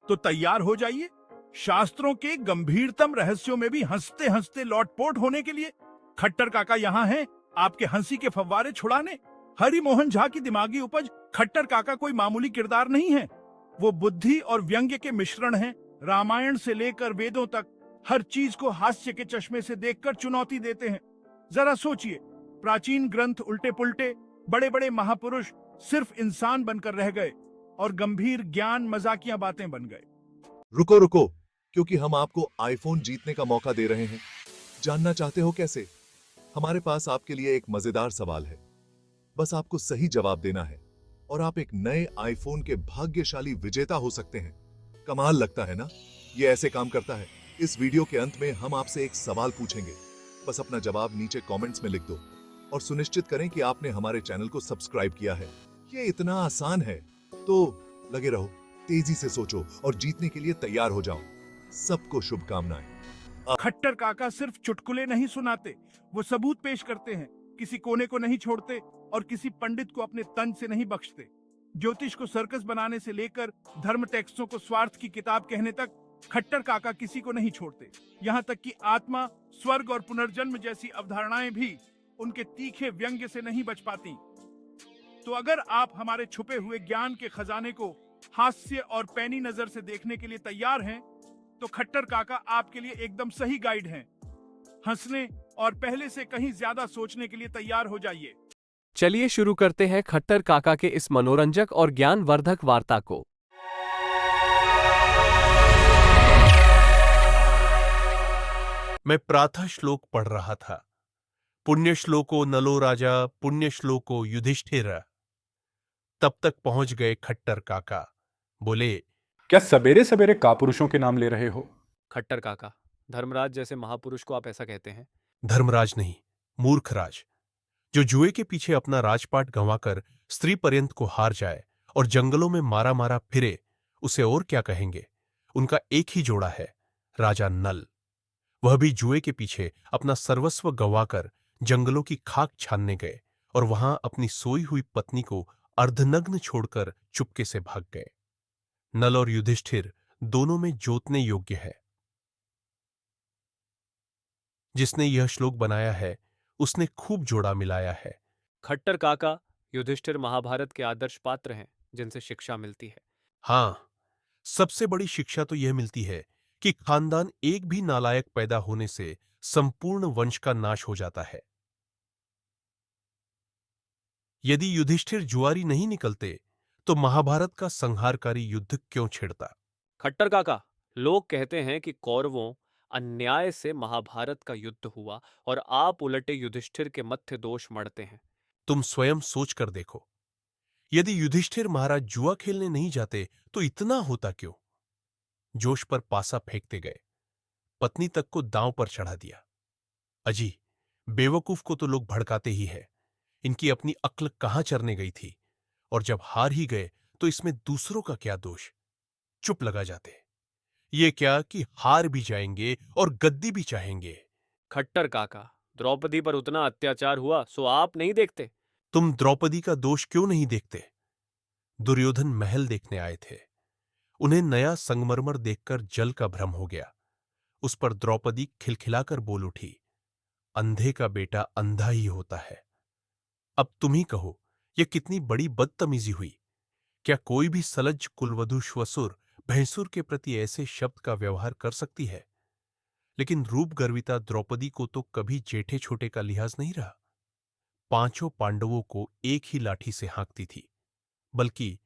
तो तैयार हो जाइए शास्त्रों के गंभीरतम रहस्यों में भी हंसते हंसते लौटपोट होने के लिए। खट्टर काका यहाँ हैं आपके हंसी के फव्वारे छुड़ाने। हरि मोहन झा की दिमागी उपज खट्टर काका कोई मामूली किरदार नहीं है। वो बुद्धि और व्यंग्य के मिश्रण हैं। रामायण से लेकर वेदों तक हर चीज को हास्य के चश्मे से देखकर चुनौती देते हैं। जरा सोचिए, प्राचीन ग्रंथ उल्टे पुल्टे, बड़े बड़े महापुरुष सिर्फ इंसान बनकर रह गए और गंभीर ज्ञान मजाकिया बातें बन गए। रुको रुको, क्योंकि हम आपको आईफोन जीतने का मौका दे रहे हैं। जानना चाहते हो कैसे? हमारे पास आपके लिए एक मजेदार सवाल है। बस आपको सही जवाब देना है और आप एक नए आईफोन के भाग्यशाली विजेता हो सकते हैं। कमाल लगता है ना? ये ऐसे काम करता है। इस वीडियो के अंत में हम आपसे एक सवाल पूछेंगे। बस अपना जवाब नीचे कमेंट्स में लिख दो और सुनिश्चित करें कि आपने हमारे चैनल को सब्सक्राइब किया है। ये इतना आसान है, तो लगे रहो, तेजी से सोचो और जीतने के लिए तैयार हो जाओ। सबको शुभकामनाएं। खट्टर काका सिर्फ चुटकुले नहीं सुनाते, वो सबूत पेश करते हैं। किसी कोने को नहीं छोड़ते और किसी पंडित को अपने तन से नहीं बख्शते। ज्योतिष को सर्कस बनाने से लेकर धर्म टेक्स्टों को स्वार्थ की किताब कहने तक खट्टर काका किसी को नहीं छोड़ते। यहाँ तक कि आत्मा, स्वर्ग और पुनर्जन्म जैसी अवधारणाएं भी उनके तीखे व्यंग्य से नहीं बच पाती। तो अगर आप हमारे छुपे हुए ज्ञान के खजाने को हास्य और पैनी नजर से देखने के लिए तैयार हैं, तो खट्टर काका आपके लिए एकदम सही गाइड हैं। हंसने और पहले से कहीं ज्यादा सोचने के लिए तैयार हो जाइए। चलिए शुरू करते हैं खट्टर काका के इस मनोरंजक और ज्ञानवर्धक वार्ता को। मैं प्रातः श्लोक पढ़ रहा था। पुण्य श्लोको नलो राजा, पुण्य श्लोको युधिष्ठिर। तब तक पहुंच गए खट्टर काका। बोले, क्या सवेरे सवेरे कापुरुषों के नाम ले रहे हो? खट्टर काका, धर्मराज जैसे महापुरुष को आप ऐसा कहते हैं? धर्मराज नहीं, मूर्खराज, जो जुए के पीछे अपना राजपाट गंवाकर स्त्री पर्यंत को हार जाए और जंगलों में मारा मारा फिरे, उसे और क्या कहेंगे? उनका एक ही जोड़ा है, राजा नल। वह भी जुए के पीछे अपना सर्वस्व गंवाकर जंगलों की खाक छानने गए और वहां अपनी सोई हुई पत्नी को अर्धनग्न छोड़कर चुपके से भाग गए। नल और युधिष्ठिर दोनों में जोतने योग्य है। जिसने यह श्लोक बनाया है उसने खूब जोड़ा मिलाया है। खट्टर काका, युधिष्ठिर महाभारत के आदर्श पात्र हैं जिनसे शिक्षा मिलती है। हां, सबसे बड़ी शिक्षा तो यह मिलती है कि खानदान एक भी नालायक पैदा होने से संपूर्ण वंश का नाश हो जाता है। यदि युधिष्ठिर जुआरी नहीं निकलते तो महाभारत का संहारकारी युद्ध क्यों छिड़ता? खट्टर काका, लोग कहते हैं कि कौरवों अन्याय से महाभारत का युद्ध हुआ और आप उलटे युधिष्ठिर के मत्थे दोष मढ़ते हैं। तुम स्वयं सोच कर देखो, यदि युधिष्ठिर महाराज जुआ खेलने नहीं जाते तो इतना होता क्यों? जोश पर पासा फेंकते गए, पत्नी तक को दांव पर चढ़ा दिया। अजी, बेवकूफ को तो लोग भड़काते ही है। इनकी अपनी अक्ल कहां चरने गई थी? और जब हार ही गए तो इसमें दूसरों का क्या दोष? चुप लगा जाते। ये क्या कि हार भी जाएंगे और गद्दी भी चाहेंगे। खट्टर काका, द्रौपदी पर उतना अत्याचार हुआ सो आप नहीं देखते? तुम द्रौपदी का दोष क्यों नहीं देखते? दुर्योधन महल देखने आए थे। उन्हें नया संगमरमर देखकर जल का भ्रम हो गया। उस पर द्रौपदी खिलखिलाकर बोल उठी, अंधे का बेटा अंधा ही होता है। अब तुम ही कहो, यह कितनी बड़ी बदतमीजी हुई। क्या कोई भी सलज्ज कुलवधू श्वसुर भैंसुर के प्रति ऐसे शब्द का व्यवहार कर सकती है? लेकिन रूप गर्विता द्रौपदी को तो कभी जेठे छोटे का लिहाज नहीं रहा। पांचों पांडवों को एक ही लाठी से हाँकती थी, बल्कि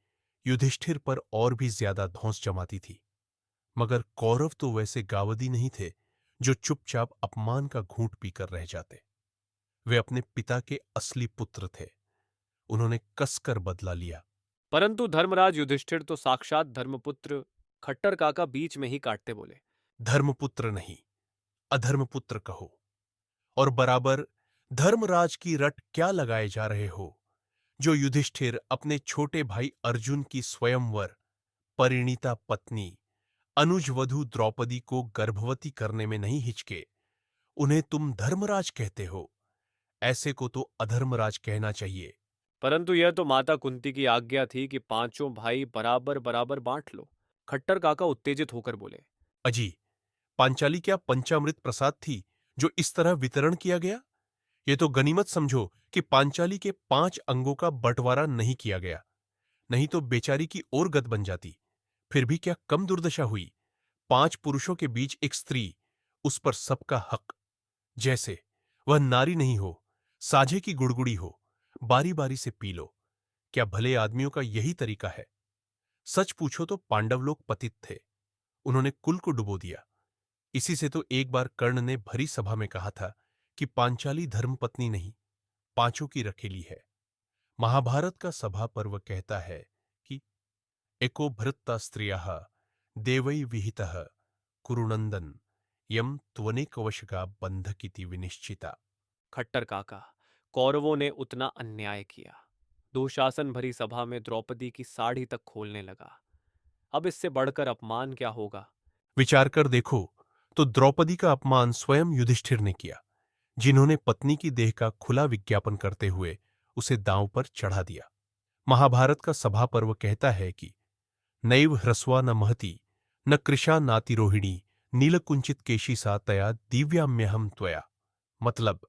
युधिष्ठिर पर और भी ज्यादा धौंस जमाती थी। मगर कौरव तो वैसे गावदी नहीं थे जो चुपचाप अपमान का घूंट पीकर रह जाते। वे अपने पिता के असली पुत्र थे। उन्होंने कसकर बदला लिया। परंतु धर्मराज युधिष्ठिर तो साक्षात धर्मपुत्र। खट्टर काका बीच में ही काटते बोले, धर्मपुत्र नहीं, अधर्मपुत्र कहो। और बराबर धर्मराज की रट क्या लगाए जा रहे हो, जो युधिष्ठिर अपने छोटे भाई अर्जुन की स्वयंवर परिणीता पत्नी अनुजवधु द्रौपदी को गर्भवती करने में नहीं हिचके। उन्हें तुम धर्मराज कहते हो। ऐसे को तो अधर्मराज कहना चाहिए। परंतु यह तो माता कुंती की आज्ञा थी कि पांचों भाई बराबर बराबर बांट लो। खट्टर काका उत्तेजित होकर बोले। अजी, पांचाली क्या पंचामृत प्रसाद थी जो इस तरह वितरण किया गया? ये तो गनीमत समझो कि पांचाली के 5 अंगों का बंटवारा नहीं किया गया, नहीं तो बेचारी की और गत बन जाती। फिर भी क्या कम दुर्दशा हुई? 5 पुरुषों के बीच एक स्त्री, उस पर सबका हक। जैसे वह नारी नहीं हो, साझे की गुड़गुड़ी हो, बारी बारी से पी लो। क्या भले आदमियों का यही तरीका है? सच पूछो तो पांडव लोग पतित थे, उन्होंने कुल को डुबो दिया। इसी से तो एक बार कर्ण ने भरी सभा में कहा था कि पांचाली धर्मपत्नी नहीं, पांचों की रखेली है। महाभारत का सभा पर्व कहता है कि एको भृत्ता स्त्रियः देवै विहितः कुरुनंदन यम त्वनेकवशगा बंधकिति विनिश्चिता। खट्टर काका, कौरवों ने उतना अन्याय किया। दुशासन भरी सभा में द्रौपदी की साड़ी तक खोलने लगा। अब इससे बढ़कर अपमान क्या होगा? विचार कर देखो तो द्रौपदी का अपमान स्वयं युधिष्ठिर ने किया, जिन्होंने पत्नी की देह का खुला विज्ञापन करते हुए उसे दांव पर चढ़ा दिया। महाभारत का सभा पर्व कहता है कि नैव ह्रस्वा न महती न कृशा नातिरोहिणी नीलकुंचित केशी सा तया दिव्याम्यहम त्वया। मतलब,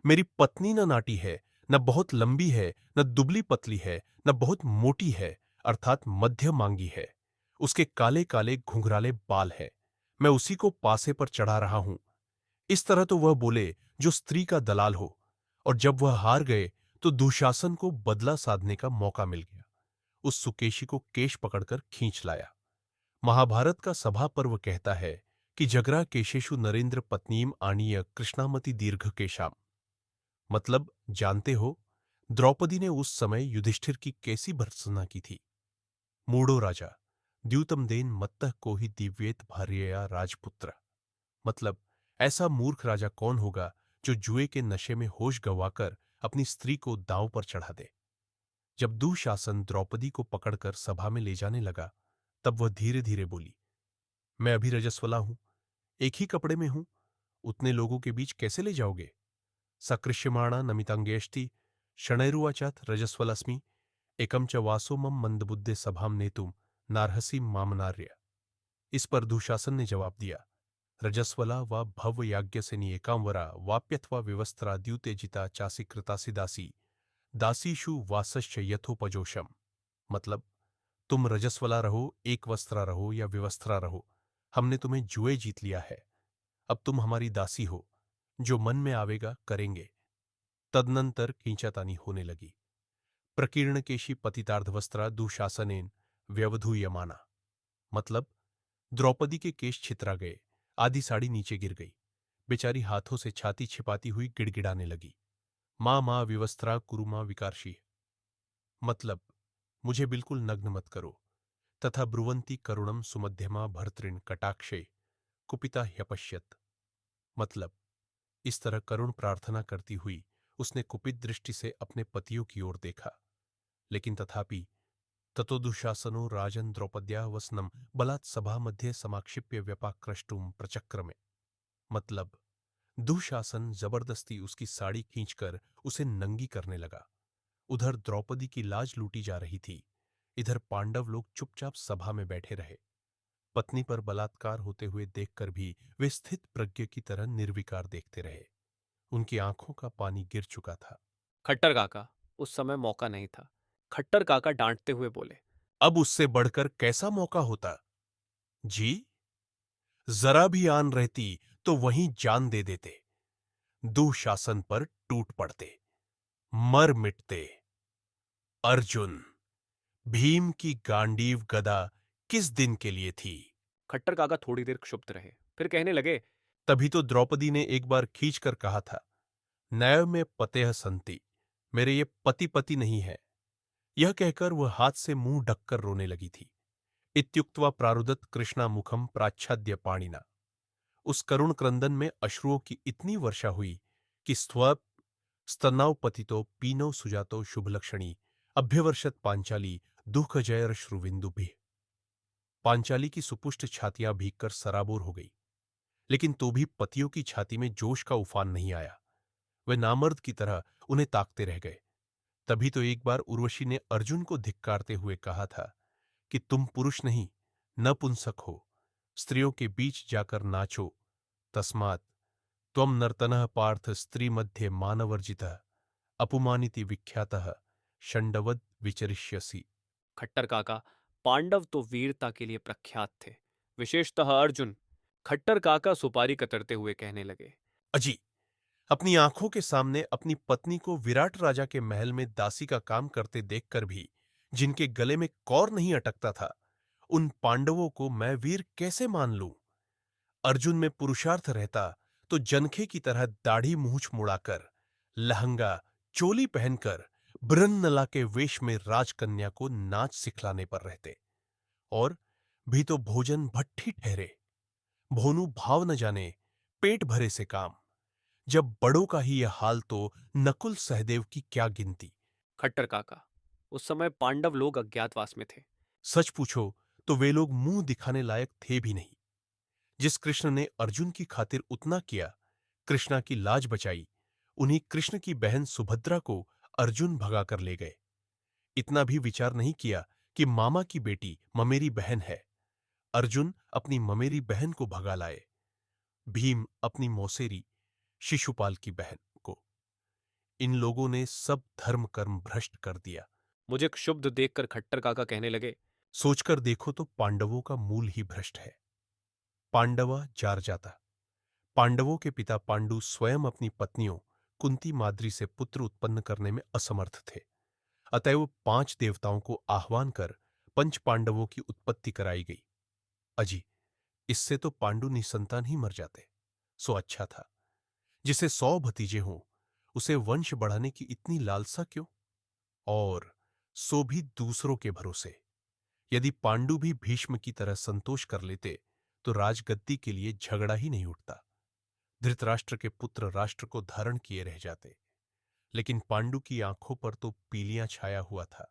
मेरी पत्नी न नाटी है, न बहुत लंबी है, न दुबली पतली है, न बहुत मोटी है, अर्थात मध्य मांगी है। उसके काले काले घुंघराले बाल है, मैं उसी को पासे पर चढ़ा रहा हूं। इस तरह तो वह बोले जो स्त्री का दलाल हो। और जब वह हार गए तो दुशासन को बदला साधने का मौका मिल गया। उस सुकेशी को केश पकड़कर खींच लाया। महाभारत का सभा पर्व कहता है कि जगरा केशेषु नरेंद्र पत्नीम आनीय कृष्णामति दीर्घ केशाम। मतलब, जानते हो, द्रौपदी ने उस समय युधिष्ठिर की कैसी भर्त्सना की थी। मूढ़ो राजा द्यूतम देन मत्तः को ही दिव्येत भार्यया राजपुत्र। मतलब, ऐसा मूर्ख राजा कौन होगा जो जुए के नशे में होश गंवाकर अपनी स्त्री को दांव पर चढ़ा दे। जब दुशासन द्रौपदी को पकड़कर सभा में ले जाने लगा, तब वह धीरे धीरे बोली, मैं अभी रजस्वला हूं, एक ही कपड़े में हूं, उतने लोगों के बीच कैसे ले जाओगे? सकृष्यमाणा नमितांगेष्टि शणैरुवाचात रजस्वलस्मि एकम च वासो मम मंदबुद्धे सभाम नेतुम नारहसी मामनार्य। इस पर दुशासन ने जवाब दिया, रजस्वला व भव याज्ञसेनी एकांवरा वाप्यथवा विवस्त्रा द्युतेजिता चासी कृतासी दासी दासीषु वासश्च यथोपजोषम। मतलब, तुम रजस्वला रहो, एक वस्त्रा रहो या विवस्त्रा रहो, हमने तुम्हें जुए जीत लिया है। अब तुम हमारी दासी हो, जो मन में आवेगा करेंगे। तदनंतर खींचातानी होने लगी। प्रकीर्णकेशी पतितार्धवस्त्रा दुशासनेन व्यवधूयमाना। मतलब, द्रौपदी के केश छितरा गए, आधी साड़ी नीचे गिर गई, बेचारी हाथों से छाती छिपाती हुई गिड़गिड़ाने लगी। मां मां विवस्त्रा कुरु मां विकारशी। मतलब, मुझे बिल्कुल नग्न मत करो। तथा ब्रुवंती करुणम सुमध्यमा भर्तृण कटाक्षे कुपिता ह्यपश्यत। मतलब, इस तरह करुण प्रार्थना करती हुई उसने कुपित दृष्टि से अपने पतियों की ओर देखा। लेकिन तथापि ततो दुशासनो राजन द्रौपद्या वसनम बलात् सभा मध्य समाक्षिप्य व्यपाक्रष्टुम प्रचक्रमे। मतलब, दुशासन जबरदस्ती उसकी साड़ी खींचकर उसे नंगी करने लगा। उधर द्रौपदी की लाज लूटी जा रही थी, इधर पांडव लोग चुपचाप सभा में बैठे रहे। पत्नी पर बलात्कार होते हुए देखकर भी वे स्थित प्रज्ञ की तरह निर्विकार देखते रहे। उनकी आंखों का पानी गिर चुका था। खट्टर काका, उस समय मौका नहीं था। खट्टर काका डांटते हुए बोले। अब उससे बढ़कर कैसा मौका होता? जी, जरा भी आन रहती तो वहीं जान दे देते, दुशासन पर टूट पड़ते, मर मिटते। अर्जुन, भीम की गांडीव गदा किस दिन के लिए थी? खट्टर काका थोड़ी देर क्षुब्ध रहे, फिर कहने लगे। तभी तो द्रौपदी ने एक बार खींचकर कहा था, नैव में पतेह संति, मेरे ये पति पति नहीं है। यह कहकर वह हाथ से मुंह ढककर रोने लगी थी। इत्युक्त्वा प्रारुदत कृष्णा मुखम प्राच्छाद्य पाणिना। उस करुण क्रंदन में अश्रुओं की इतनी वर्षा हुई कि स्वप स्तनाव पतितो पीनो सुजातो शुभलक्षणी अभ्यवर्षत पांचाली दुख जयर श्रुविंदुभि। पांचाली की सुपुष्ट छातियां भीगकर सराबोर हो गई, लेकिन तो भी पतियों की छाती में जोश का उफान नहीं आया। वे नामर्द की तरह उन्हें ताकते रह गए। तभी तो एक बार उर्वशी ने अर्जुन को धिक्कारते हुए कहा था कि तुम पुरुष नहीं, नपुंसक हो, स्त्रियों के बीच जाकर नाचो, तस्मात् त्वं नर्तनः पार्थ स्त्री मध्य मानवर्जितः अपमानिति विख्यातः षण्डवद् विचरिष्यसि। खट्टर काका, पांडव तो वीरता के लिए प्रख्यात थे, विशेषतः अर्जुन। खट्टर काका सुपारी कतरते हुए कहने लगे। अजी, अपनी आंखों के सामने अपनी पत्नी को विराट राजा के महल में दासी का काम करते देखकर भी जिनके गले में कौर नहीं अटकता था, उन पांडवों को मैं वीर कैसे मान लूं? अर्जुन में पुरुषार्थ रहता तो जनखे की तरह दाढ़ी मूंछ मुड़ाकर, लहंगा चोली पहनकर बृहन्नला के वेश में राजकन्या को नाच सिखलाने पर रहते। और भी तो भोजन भट्ठी ठहरे, भोनू भाव न जाने, पेट भरे से काम। जब बड़ों का ही यह हाल तो नकुल सहदेव की क्या गिनती। खट्टर काका, उस समय पांडव लोग अज्ञातवास में थे। सच पूछो तो वे लोग मुंह दिखाने लायक थे भी नहीं। जिस कृष्ण ने अर्जुन की खातिर उतना किया, कृष्णा की लाज बचाई, उन्हीं कृष्ण की बहन सुभद्रा को अर्जुन भगा कर ले गए। इतना भी विचार नहीं किया कि मामा की बेटी ममेरी बहन है। अर्जुन अपनी ममेरी बहन को भगा लाए, भीम अपनी मौसेरी शिशुपाल की बहन को। इन लोगों ने सब धर्म कर्म भ्रष्ट कर दिया। मुझे क्षुब्ध देखकर खट्टर काका कहने लगे। सोचकर देखो तो पांडवों का मूल ही भ्रष्ट है। पांडवा जार जाता। पांडवों के पिता पांडु स्वयं अपनी पत्नियों कुंती माद्री से पुत्र उत्पन्न करने में असमर्थ थे। अतएव 5 देवताओं को आह्वान कर पंच पांडवों की उत्पत्ति कराई गई। अजी, इससे तो पांडु निसंतान ही मर जाते, सो अच्छा था। जिसे 100 भतीजे हों, उसे वंश बढ़ाने की इतनी लालसा क्यों? और सो भी दूसरों के भरोसे। यदि पांडु भी भीष्म की तरह संतोष कर लेते तो राजगद्दी के लिए झगड़ा ही नहीं उठता। धृतराष्ट्र के पुत्र राष्ट्र को धारण किए रह जाते। लेकिन पांडु की आंखों पर तो पीलियां छाया हुआ था।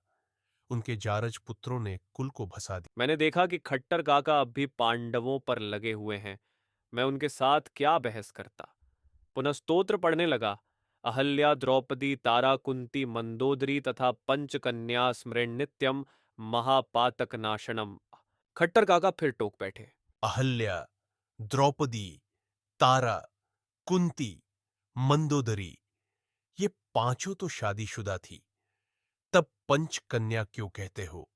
उनके जारज पुत्रों ने कुल को भसा दिया। मैंने देखा कि खट्टर काका अब भी पांडवों पर लगे हुए हैं। मैं उनके साथ क्या बहस करता। पुनः स्तोत्र पढ़ने लगा। अहल्या द्रौपदी तारा कुंती मंदोदरी तथा पंचकन्या स्मृण नित्यम महापातक नाशनम। खट्टर काका फिर टोक बैठे। अहल्या, द्रौपदी, तारा, कुंती, मंदोदरी, ये पांचों तो शादीशुदा थी। तब पंचकन्या क्यों कहते हो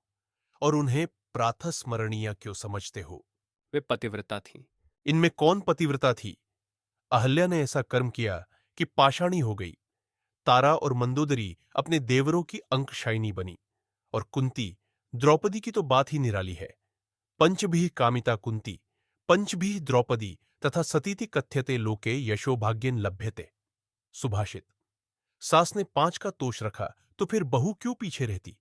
और उन्हें प्रातस्मरणीय क्यों समझते हो? वे पतिव्रता थीं। इनमें कौन पतिव्रता थी? अहल्या ने ऐसा कर्म किया कि पाषाणी हो गई। तारा और मंदोदरी अपने देवरों की अंकशाइनी बनी। और कुंती, द्रौपदी की तो बात ही निराली है। पंच भी कामिता कुंती, पंच भी द्रौपदी तथा सतीति कथ्यते लोके यशोभाग्यन लभ्यते। सुभाषित। सास ने 5 का तोष रखा तो फिर बहू क्यों पीछे रहती?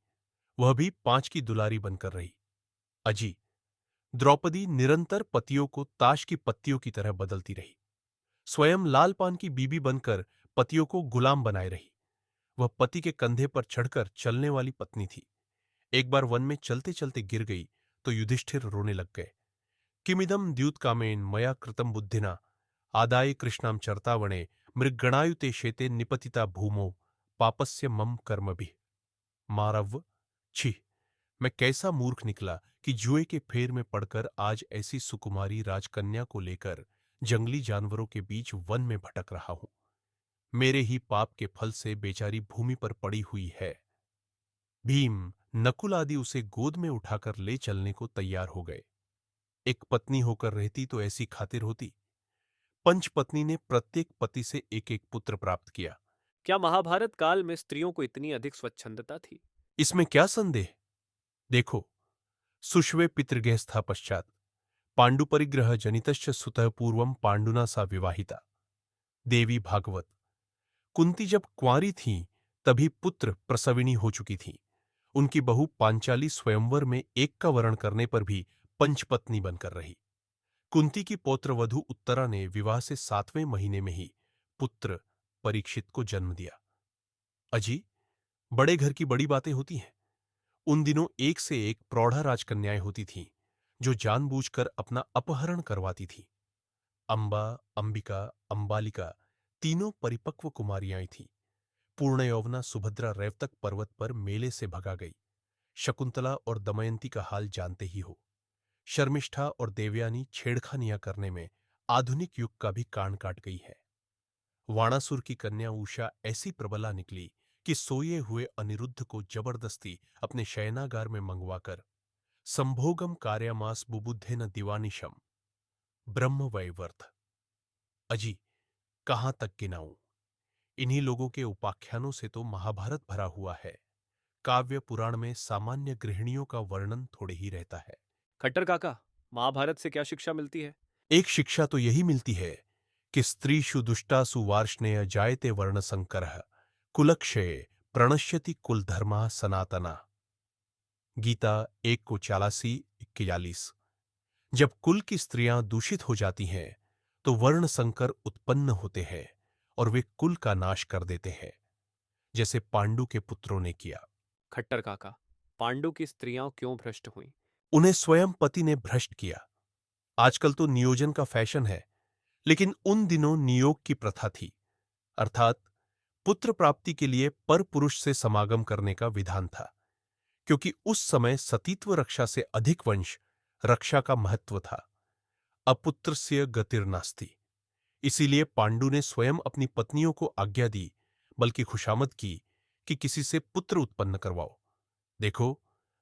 वह भी 5 की दुलारी बनकर रही। अजी, द्रौपदी निरंतर पतियों को ताश की पत्तियों की तरह बदलती रही। स्वयं लाल पान की बीबी बनकर पतियों को गुलाम बनाए रही। वह पति के कंधे पर चढ़कर चलने वाली पत्नी थी। एक बार वन में चलते चलते गिर गई तो युधिष्ठिर रोने लग गए। किमिदम द्यूतकामेन मया कृतम बुद्धिना आदाय कृष्णाम चर्तावणे मृगणायुते शेते निपतिता भूमो पापस्य मम कर्मभिः। मारव, छी, मैं कैसा मूर्ख निकला कि जुए के फेर में पड़कर आज ऐसी सुकुमारी राजकन्या को लेकर जंगली जानवरों के बीच वन में भटक रहा हूं। मेरे ही पाप के फल से बेचारी भूमि पर पड़ी हुई है। भीम, नकुल आदि उसे गोद में उठाकर ले चलने को तैयार हो गए। एक पत्नी होकर रहती तो ऐसी खातिर होती। पंचपत्नी ने प्रत्येक पति से एक एक पुत्र प्राप्त किया। क्या महाभारत काल में स्त्रियों को इतनी अधिक स्वच्छंदता थी? इसमें क्या संदेह? देखो, सुष्वे पितृगेहस्था पश्चात पांडु परिग्रह जनितश्च सुतः पूर्वम पांडुना सा विवाहिता। देवी भागवत। कुंती जब कुंवारी थीं तभी पुत्र प्रसविणी हो चुकी थीं। उनकी बहू पांचाली स्वयंवर में एक का वरण करने पर भी पंचपत्नी बनकर रही। कुंती की पौत्रवधू उत्तरा ने विवाह से 7वें महीने में ही पुत्र परीक्षित को जन्म दिया। अजी, बड़े घर की बड़ी बातें होती हैं। उन दिनों एक से एक प्रौढ़ा राजकन्याएं होती थीं जो जानबूझकर अपना अपहरण करवाती थीं। अंबा, अंबिका, अंबालिका तीनों परिपक्व कुमारियां थीं। पूर्ण यौवना सुभद्रा रैवतक पर्वत पर मेले से भगा गई। शकुंतला और दमयंती का हाल जानते ही हो। शर्मिष्ठा और देवयानी छेड़खानियां करने में आधुनिक युग का भी कान काट गई है। वाणासुर की कन्या उषा ऐसी प्रबला निकली कि सोए हुए अनिरुद्ध को जबरदस्ती अपने शयनागार में मंगवाकर संभोगम कार्यामास बुबुद्धेन दीवानिशम ब्रह्म वैवर्थ। अजी, कहां तक गिनाऊं? इन्हीं लोगों के उपाख्यानों से तो महाभारत भरा हुआ है। काव्य पुराण में सामान्य गृहिणियों का वर्णन थोड़े ही रहता है। खट्टर काका, महाभारत से क्या शिक्षा मिलती है? एक शिक्षा तो यही मिलती है कि स्त्रीषु दुष्टासु वार्ष्णेय जायते वर्ण संकरः कुलक्षये प्रणश्यति कुल धर्मा सनातना। गीता 1:84-41। जब कुल की स्त्रियां दूषित हो जाती हैं तो वर्ण संकर उत्पन्न होते हैं और वे कुल का नाश कर देते हैं, जैसे पांडु के पुत्रों ने किया। खट्टर काका, पांडु की स्त्रियां क्यों भ्रष्ट हुईं? उन्हें स्वयं पति ने भ्रष्ट किया। आजकल तो नियोजन का फैशन है, लेकिन उन दिनों नियोग की प्रथा थी, अर्थात पुत्र प्राप्ति के लिए पर पुरुष से समागम करने का विधान था, क्योंकि उस समय सतीत्व रक्षा से अधिक वंश रक्षा का महत्व था। अपुत्रस्य गतिर्नास्ति। इसीलिए पांडु ने स्वयं अपनी पत्नियों को आज्ञा दी, बल्कि खुशामद की कि किसी से पुत्र उत्पन्न करवाओ। देखो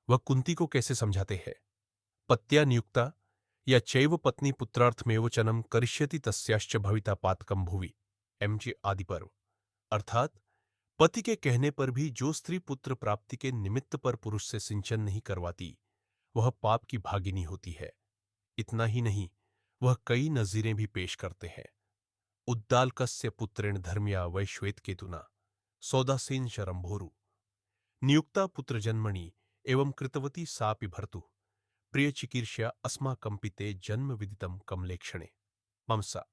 वह कुंती को कैसे समझाते हैं। पत्या नियुक्ता या चैव पत्नी पुत्रार्थमेव चनम करिष्यति तस्याश्च भविता पातकम भुवि। एमजी आदि पर्व। अर्थात पति के कहने पर भी जो स्त्री पुत्र प्राप्ति के निमित्त पर पुरुष से सिंचन नहीं करवाती, वह पाप की भागिनी होती है। इतना ही नहीं, वह कई नजीरें भी पेश करते हैं। उद्दालकस्य पुत्रेण धर्म्या वैश्वेत केतुना सौदासेन शरंभोरु। नियुक्ता पुत्र जन्मणि एवं कृतवती सापि भर्तु प्रिय चिकीर्ष्या अस्माकंपिते जन्म विदितम कमलेक्षणे। ममसा।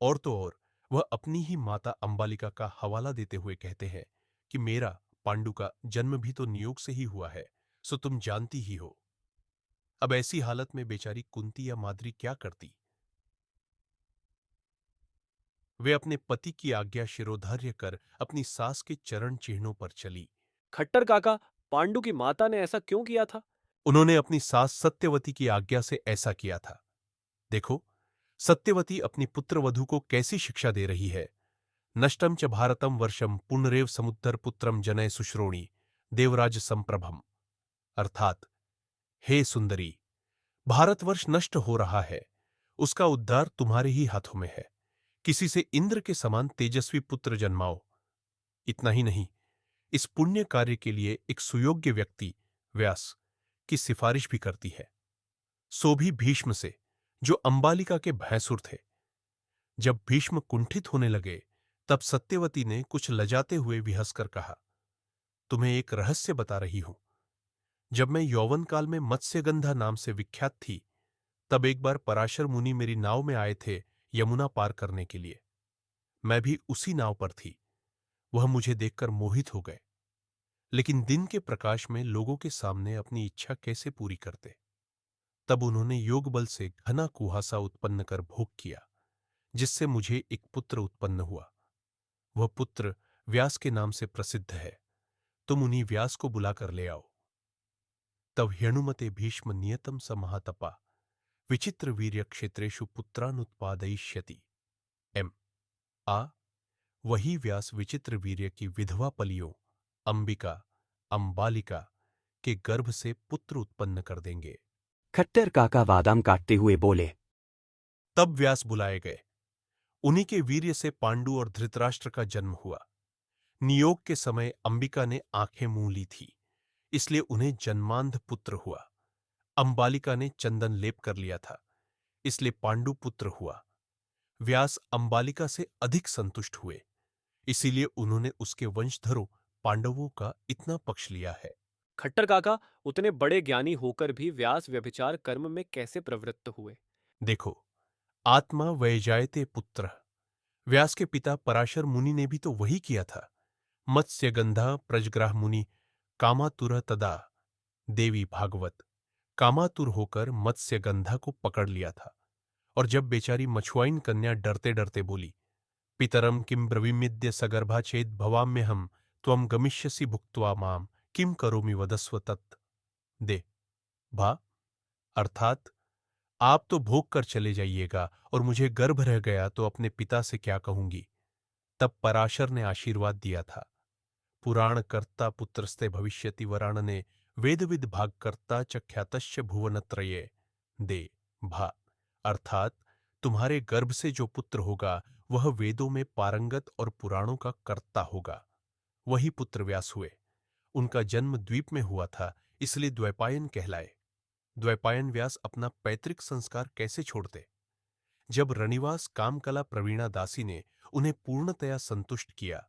और तो और वह अपनी ही माता अंबालिका का हवाला देते हुए कहते हैं कि मेरा पांडु का जन्म भी तो नियोग से ही हुआ है, सो तुम जानती ही हो। अब ऐसी हालत में बेचारी कुंती या माद्री क्या करती? वे अपने पति की आज्ञा शिरोधार्य कर अपनी सास के चरण चिन्हों पर चली। खट्टर काका, पांडु की माता ने ऐसा क्यों किया था? उन्होंने अपनी सास सत्यवती की आज्ञा से ऐसा किया था। देखो, सत्यवती अपनी पुत्रवधू को कैसी शिक्षा दे रही है। नष्टम च भारतम वर्षम पुनरेव समुद्र पुत्रम जनय सुश्रोणी देवराज संप्रभम। अर्थात, हे सुंदरी, भारतवर्ष नष्ट हो रहा है, उसका उद्धार तुम्हारे ही हाथों में है। किसी से इंद्र के समान तेजस्वी पुत्र जन्माओ। इतना ही नहीं, इस पुण्य कार्य के लिए एक सुयोग्य व्यक्ति व्यास की सिफारिश भी करती है, सो भी भीष्म से, जो अंबालिका के भैंसुर थे। जब भीष्म कुंठित होने लगे, तब सत्यवती ने कुछ लजाते हुए विहसकर कहा, तुम्हें एक रहस्य बता रही हूं। जब मैं यौवन काल में मत्स्यगंधा नाम से विख्यात थी, तब एक बार पराशर मुनि मेरी नाव में आए थे यमुना पार करने के लिए। मैं भी उसी नाव पर थी। वह मुझे देखकर मोहित हो गए, लेकिन दिन के प्रकाश में लोगों के सामने अपनी इच्छा कैसे पूरी करते। तब उन्होंने योग बल से घना कुहासा उत्पन्न कर भोग किया, जिससे मुझे एक पुत्र उत्पन्न हुआ। वह पुत्र व्यास के नाम से प्रसिद्ध है। तुम उन्हीं व्यास को बुलाकर ले आओ। तब ह्यनुमते भीष्म नियतम स महातपा विचित्र वीर्य क्षेत्रेषु पुत्रानुत्पादयिष्यति। एम आ वही व्यास विचित्र वीर्य की विधवा पलियों अंबिका, अंबालिका के गर्भ से पुत्र उत्पन्न कर देंगे। खट्टर काका बादाम काटते हुए बोले। तब व्यास बुलाए गए। उन्हीं के वीर्य से पांडु और धृतराष्ट्र का जन्म हुआ। नियोग के समय अंबिका ने आंखें मूंद ली थी, इसलिए उन्हें जन्मांध पुत्र हुआ। अंबालिका ने चंदन लेप कर लिया था, इसलिए पांडु पुत्र हुआ। व्यास अंबालिका से अधिक संतुष्ट हुए, इसीलिए उन्होंने उसके वंशधरों पांडवों का इतना पक्ष लिया है। खट्टर काका, उतने बड़े ज्ञानी होकर भी व्यास व्यभिचार कर्म में कैसे प्रवृत्त हुए? देखो, आत्मा वैजायते पुत्र। व्यास के पिता पराशर मुनि ने भी तो वही किया था। मत्स्यगंधा प्रजग्राह मुनि कामातुर तदा। देवी भागवत। कामातुर होकर मत्स्यगंधा को पकड़ लिया था, और जब बेचारी मछुआइन कन्या डरते डरते बोली, पितरम किम ब्रवीमिद्य सगर्भा चेद भवाम्य हम त्वम गमिष्यसि भुक्त्वा माम किम करोमि वदस्व तत्। दे भा अर्थात आप तो भोग कर चले जाइएगा और मुझे गर्भ रह गया तो अपने पिता से क्या कहूंगी। तब पराशर ने आशीर्वाद दिया था। पुराण कर्ता पुत्रस्ते भविष्यति वराण ने वेदविद भाग कर्ता चख्यातश्च भुवनत्रये दे भा, अर्थात तुम्हारे गर्भ से जो पुत्र होगा वह वेदों में पारंगत और पुराणों का कर्ता होगा। वही पुत्र व्यास हुए। उनका जन्म द्वीप में हुआ था, इसलिए द्वैपायन कहलाए। द्वैपायन व्यास अपना पैतृक संस्कार कैसे छोड़ते। जब रणिवास कामकला प्रवीणा दासी ने उन्हें पूर्णतया संतुष्ट किया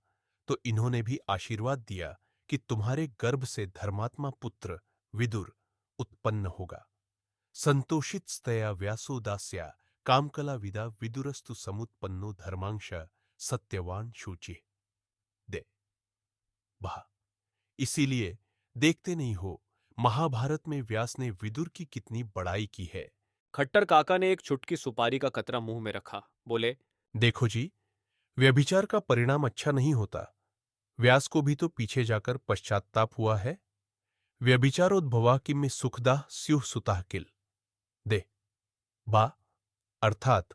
तो इन्होंने भी आशीर्वाद दिया कि तुम्हारे गर्भ से धर्मात्मा पुत्र विदुर उत्पन्न होगा। संतोषितस्तया व्यासो दास्या कामकला विदा विदुरस्तु समुत्पन्नो धर्मांश सत्यवान शुचि दे भा। इसीलिए देखते नहीं हो महाभारत में व्यास ने विदुर की कितनी बड़ाई की है। खट्टर काका ने एक चुटकी सुपारी का कतरा मुंह में रखा, बोले, देखो जी, व्यभिचार का परिणाम अच्छा नहीं होता। व्यास को भी तो पीछे जाकर पश्चात्ताप हुआ है। व्यभिचारोद्भवा किम में सुखदा स्युः सुतः किल दे बा, अर्थात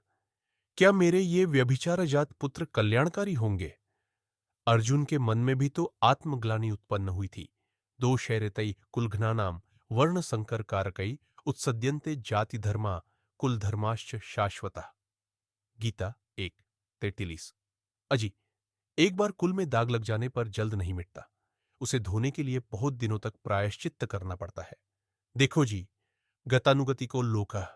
क्या मेरे ये व्यभिचारजात पुत्र कल्याणकारी होंगे। अर्जुन के मन में भी तो आत्मग्लानि उत्पन्न हुई थी। दो शैरतई कुलघ्नानाम वर्ण संकर कारकई उत्सद्यन्ते जाति धर्मा कुल धर्माश्च शाश्वता। गीता 1:43। अजी, एक बार कुल में दाग लग जाने पर जल्द नहीं मिटता, उसे धोने के लिए बहुत दिनों तक प्रायश्चित्त करना पड़ता है। देखो जी, गतानुगति को लोका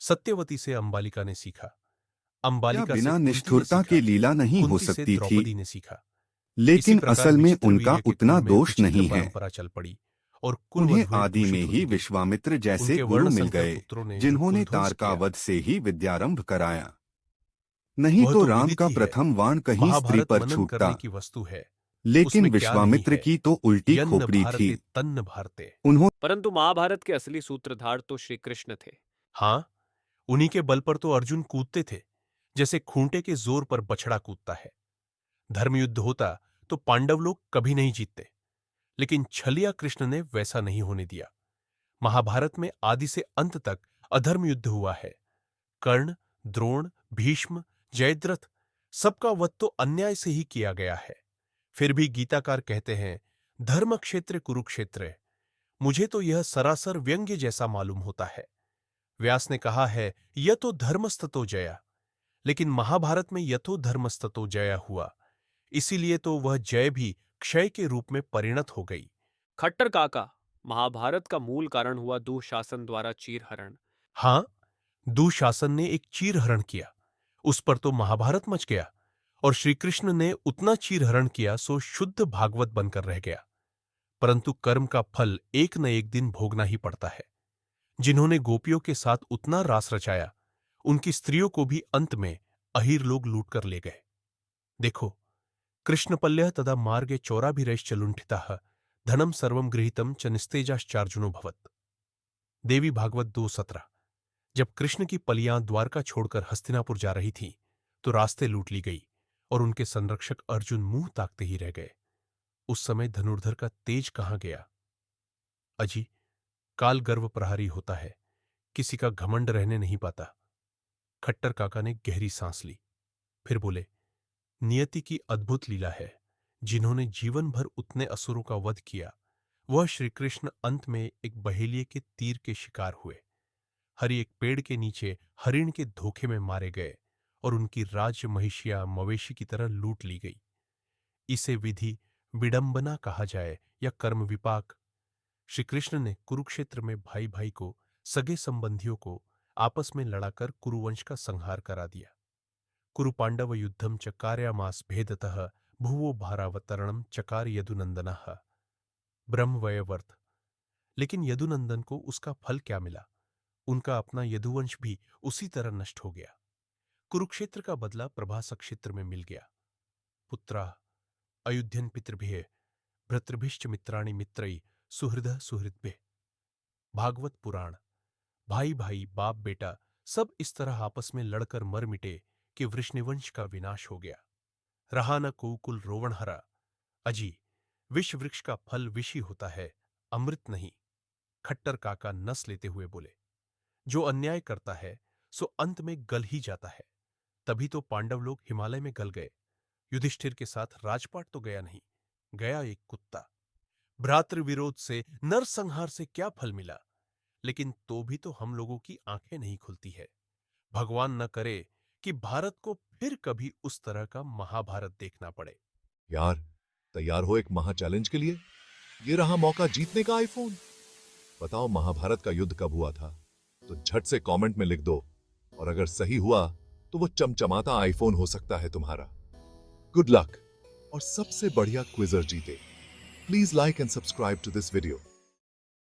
सत्यवती से अंबालिका ने सीखा, क्या अंबालिका से बिना कुंती ने निष्ठुरता सीखा, के लीला नहीं हो कुंती से सकती थी, द्रौपदी ने सीखा। इसी लेकिन प्रकार असल में विचित्र उनका वीर्य के उतना कुल में दोष विचित्र नहीं है। परंपरा चल पड़ी और उन्हें कुलवधुएं आदि में दूषित ही होती गईं। विश्वामित्र जैसे उनके गुरु वर्ण मिल संकर गए, पुत्रों ने जो जिन्होंने कुलध्वंस किया, तारकावध से ही विद्यारंभ कराया। नहीं वह तो तो राम विदित का ही है। प्रथम वाण कहीं स्त्री महाभारत पर मनन छूटता, करने की वस्तु है। लेकिन उसमें क्या नहीं विश्वामित्र है। की तो उल्टी यन्न खोपड़ी भारते थी। तन्न भारते। उन्होंने परंतु महाभारत के असली सूत्रधार तो श्री कृष्ण थे। हाँ, उन्हीं के बल पर तो अर्जुन कूदते थे, जैसे खूंटे के जोर पर बछड़ा कूदता है। धर्मयुद्ध होता तो पांडव लोग कभी नहीं जीतते, लेकिन छलिया कृष्ण ने वैसा नहीं होने दिया। महाभारत में आदि से अंत तक अधर्म युद्ध हुआ है। कर्ण, द्रोण, भीष्म, जयद्रथ सबका वध तो अन्याय से ही किया गया है। फिर भी गीताकार कहते हैं, धर्म क्षेत्र कुरुक्षेत्र। मुझे तो यह सरासर व्यंग्य जैसा मालूम होता है। व्यास ने कहा है, यतो धर्मस्ततो जया, लेकिन महाभारत में यथो धर्मस्ततो जया हुआ, इसीलिए तो वह जय भी क्षय के रूप में परिणत हो गई। खट्टर काका, महाभारत का मूल कारण हुआ दुःशासन द्वारा चीरहरण। हां, दुशासन ने एक चीरहरण किया, उस पर तो महाभारत मच गया, और श्रीकृष्ण ने उतना चीरहरण किया सो शुद्ध भागवत बनकर रह गया। परंतु कर्म का फल एक न एक दिन भोगना ही पड़ता है। जिन्होंने गोपियों के साथ उतना रास रचाया, उनकी स्त्रियों को भी अंत में अहीर लोग लूट कर ले गए। देखो, कृष्णपल्यः तदा मार्गे चौराभिरैश्च लुण्ठितः धनम सर्वम गृहीतम च निस्तेजाश्चार्जुनो भवत्। देवी भागवत 2:17। जब कृष्ण की पलियां द्वारका छोड़कर हस्तिनापुर जा रही थीं, तो रास्ते लूट ली गई और उनके संरक्षक अर्जुन मुंह ताकते ही रह गए। उस समय धनुर्धर का तेज कहां गया। अजी, काल गर्व प्रहारी होता है, किसी का घमंड रहने नहीं पाता। खट्टर काका ने गहरी सांस ली, फिर बोले, नियति की अद्भुत लीला है। जिन्होंने जीवन भर उतने असुरों का वध किया, वह श्रीकृष्ण अंत में एक बहेलिये के तीर के शिकार हुए। हरि एक पेड़ के नीचे हरिण के धोखे में मारे गए और उनकी राज्य महिषिया मवेशी की तरह लूट ली गई। इसे विधि विडंबना कहा जाए या कर्म विपाक। श्रीकृष्ण ने कुरुक्षेत्र में भाई भाई को, सगे संबंधियों को आपस में लड़ाकर कुरुवंश का संहार करा दिया। कुरुपांडव युद्धम च कार्यामास भेदतः भुवो भारावतरणम चकार यदुनंदनः ब्रह्मवयवर्थ। लेकिन यदुनंदन को उसका फल क्या मिला। उनका अपना यदुवंश भी उसी तरह नष्ट हो गया। कुरुक्षेत्र का बदला प्रभास क्षेत्र में मिल गया। पुत्रा अयुध्यन पितृभ्ये भ्रतृभिश्च मित्राणि मित्रैः सुहृदः सुहृद्भिः। भागवत पुराण। भाई भाई, बाप बेटा सब इस तरह आपस में लड़कर मर मिटे कि वृषनिवंश का विनाश हो गया। रहा न कोकुल रोवण हरा। अजी, विष वृक्ष का फल विषी होता है, अमृत नहीं। खट्टर काका नस लेते हुए बोले, जो अन्याय करता है सो अंत में गल ही जाता है। तभी तो पांडव लोग हिमालय में गल गए। युधिष्ठिर के साथ राजपाट तो गया नहीं, गया एक कुत्ता। भ्रातृविरोध से, नरसंहार से क्या फल मिला? लेकिन तो भी तो हम लोगों की आंखें नहीं खुलती है। भगवान न करे कि भारत को फिर कभी उस तरह का महाभारत देखना पड़े। यार, तैयार हो एक महा चैलेंज के लिए? ये रहा मौका जीतने का आईफोन। बताओ महाभारत का युद्ध कब हुआ था? तो झट से कमेंट में लिख दो, और अगर सही हुआ तो वो चमचमाता आईफोन हो सकता है तुम्हारा। गुड लक, और सबसे बढ़िया क्विजर जीते। Please like and subscribe to this video.